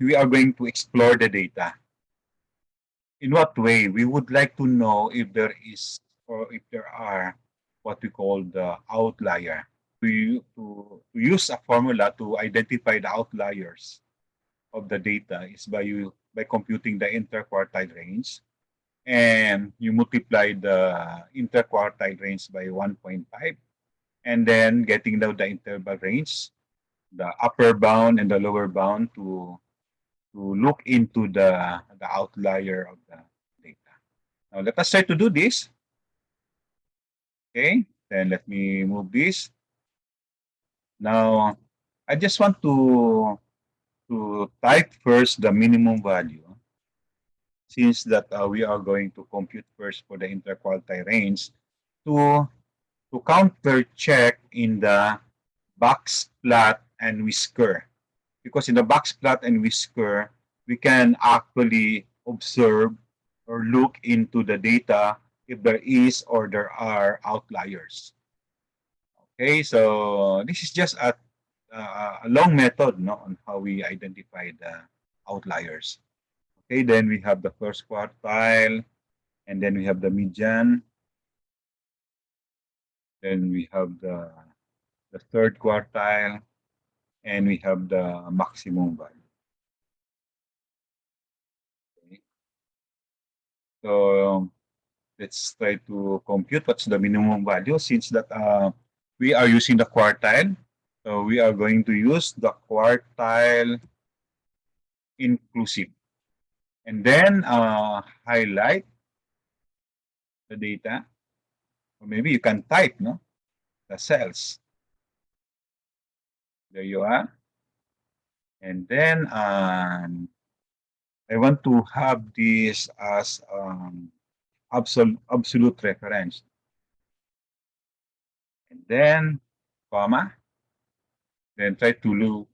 we are going to explore the data. In what way? We would like to know if there is or if there are what we call the outlier. To use a formula to identify the outliers of the data is by computing the interquartile range, and you multiply the interquartile range by 1.5, and then getting down the interval range, the upper bound and the lower bound, to look into the outlier of the data. Now let us try to do this. Okay, then let me move this. Now I just want to type first the minimum value, since that we are going to compute first for the interquartile range, to counter check in the Boxplot and Whisker. Because in the Boxplot and Whisker, we can actually observe or look into the data if there is or there are outliers. Okay, so this is just a long method, no, on how we identify the outliers. Okay, then we have the first quartile, and then we have the median, then we have the third quartile, and we have the maximum value. Okay. So let's try to compute what's the minimum value, since that we are using the quartile. So we are going to use the quartile inclusive. And then highlight the data. Or maybe you can type, no, the cells. There you are. And then I want to have this as absolute reference. And then comma. Then try to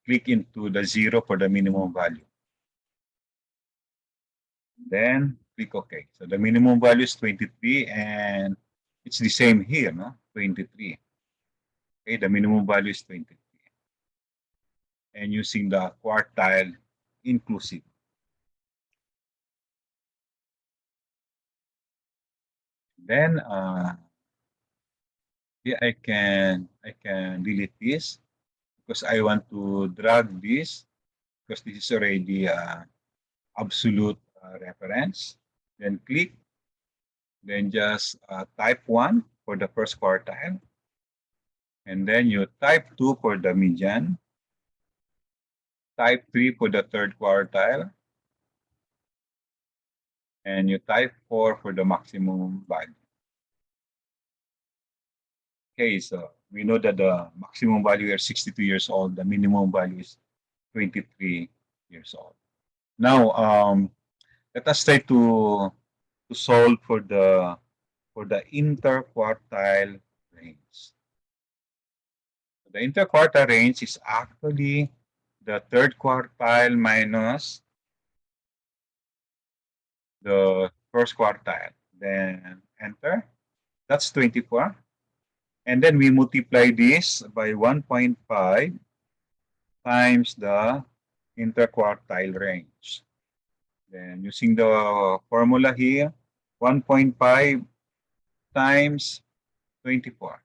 click into the 0 for the minimum value. Then click OK. So the minimum value is 23, and it's the same here, no? 23. Okay, the minimum value is 23. And using the quartile inclusive. Then here I can delete this, because I want to drag this, because this is already absolute reference. Then click, then just type 1 for the first quartile, and then you type 2 for the median, type 3 for the third quartile, and you type 4 for the maximum value. Okay, so we know that the maximum value is 62 years old, the minimum value is 23 years old. Now, let us try to solve for the interquartile range. The interquartile range is actually the third quartile minus the first quartile. Then enter. That's 24. And then we multiply this by 1.5 times the interquartile range. Then using the formula here, 1.5 times 24.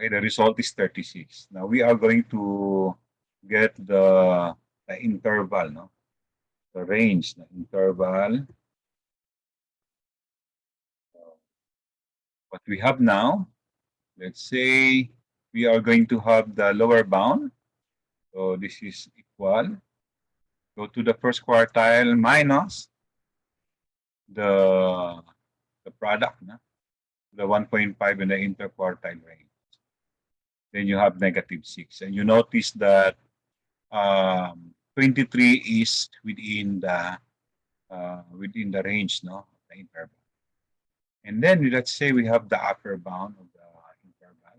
Okay, the result is 36. Now we are going to get the interval, no? The range, the interval. What we have now, let's say we are going to have the lower bound. So this is equal. Go to the first quartile minus the product, no? The 1.5 in the interquartile range. Then you have -6. And you notice that 23 is within the range, no, the interval. And then let's say we have the upper bound of the interval,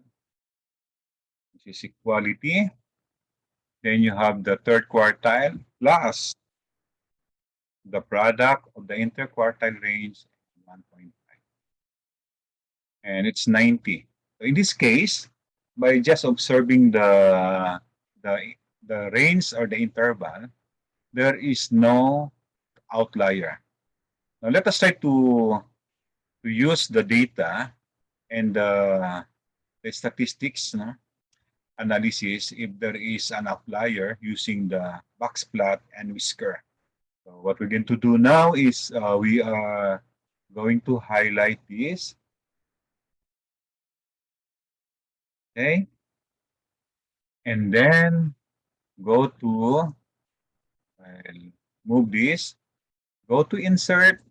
which is equality. Then you have the third quartile plus the product of the interquartile range, 1.5. And it's 90. So in this case, by just observing the the range or the interval, there is no outlier. Now let us try to use the data and the statistics, no, analysis if there is an outlier using the Boxplot and Whisker. So what we're going to do now is we are going to highlight this. Okay. And then go to, I'll move this, go to insert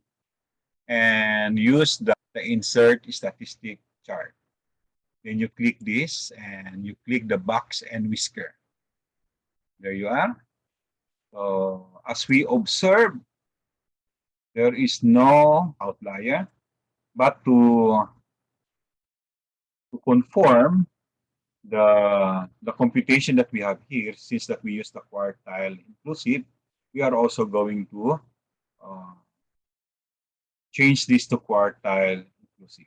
and use the insert statistic chart. Then you click this and you click the box and whisker. There you are. So as we observe, there is no outlier, but to conform the computation that we have here, since that we use the quartile inclusive, we are also going to uh, change this to quartile inclusive.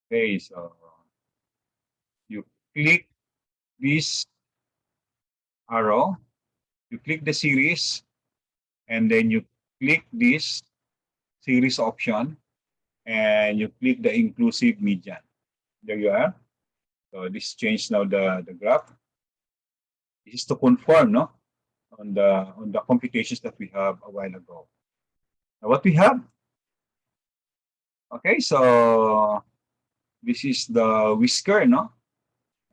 Okay, so you click this arrow, you click the series, and then you click this series option, and you click the inclusive median. There you are. So this changed now the graph. This is to conform, no, on the computations that we have a while ago. Now what we have, okay, so this is the whisker, no,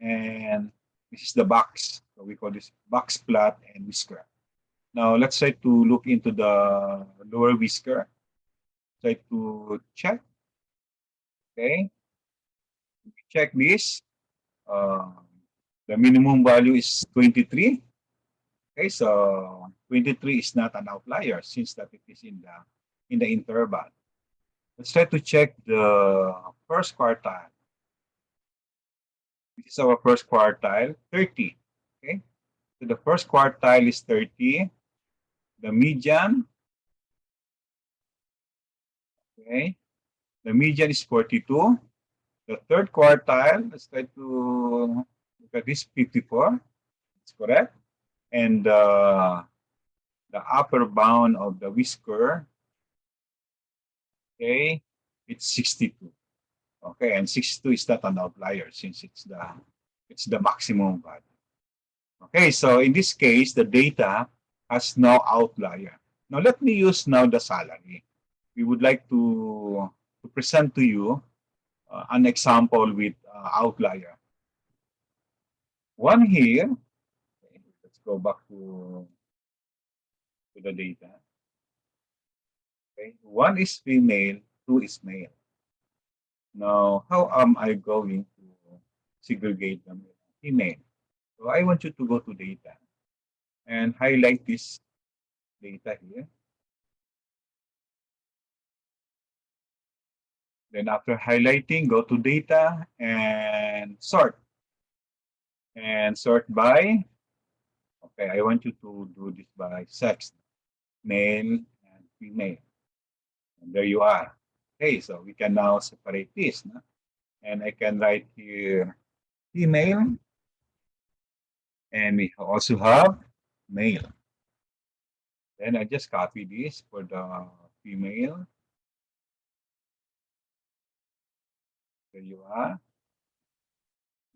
and this is the box. So we call this box plot and whisker. Now let's try to look into the lower whisker. Try to check. Okay, check this. Uh, the minimum value is 23. Okay, so 23 is not an outlier since that it is in the interval. Let's try to check the first quartile. This is our first quartile, 30. Okay, so the first quartile is 30. The median, okay, the median is 42. The third quartile, let's try to look at this, 54. That's correct. And the upper bound of the whisker, okay, it's 62. Okay, and 62 is not an outlier since it's the maximum value. Okay, so in this case, the data has no outlier. Now let me use now the salary. We would like to present to you an example with outlier. One here, okay, let's go back to the data. Okay, one is female, two is male. Now, how am I going to segregate them? Female. So I want you to go to data and highlight this data here. Then after highlighting, go to data and sort. And sort by, okay, I want you to do this by sex, male and female. And there you are. Okay, so we can now separate this. No? And I can write here female. And we also have male. Then I just copy this for the female. There you are.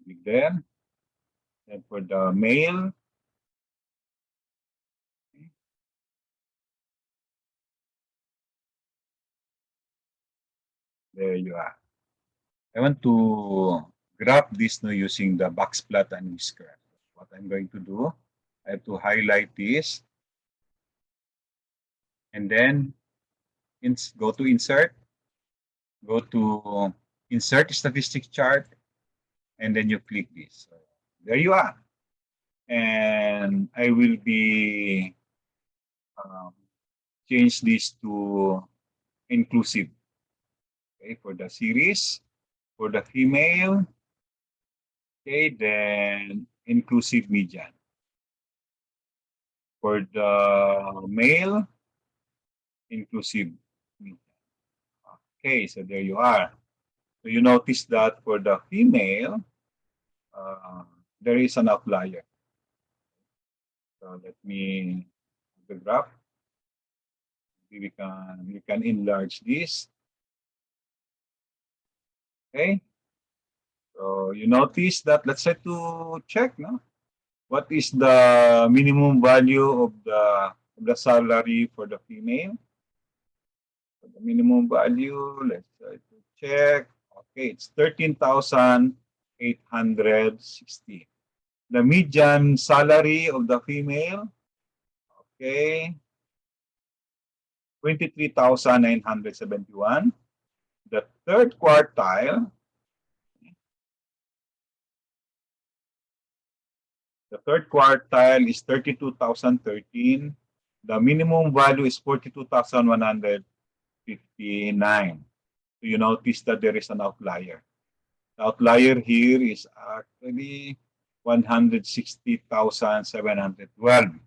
Click there. Then for the male, okay, there you are. I want to graph this now using the box plot and whisker. What I'm going to do, I have to highlight this and then go to insert, go to insert statistic chart, and then you click this. So there you are. And I will be um, change this to inclusive. Okay, for the series, for the female, okay, then inclusive median. For the male, inclusive median. Okay, so there you are. So you notice that for the female, there is an outlier. So let me the graph. We can enlarge this. Okay. So you notice that let's say to check, no? What is the minimum value of the salary for the female? So the minimum value, let's try to check. Okay, it's 13,860. The median salary of the female, okay, 23,971. The third quartile, the third quartile is 32,013. The minimum value is 42,159. So you notice that there is an outlier. The outlier here is actually 160,712.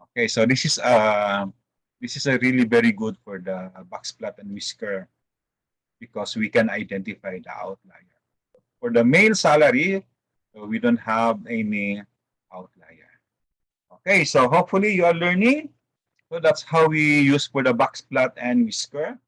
Okay, so this is a really very good for the Boxplot and Whisker because we can identify the outlier. For the male salary, we don't have any outlier. Okay, so hopefully you are learning. So that's how we use for the Boxplot and Whisker.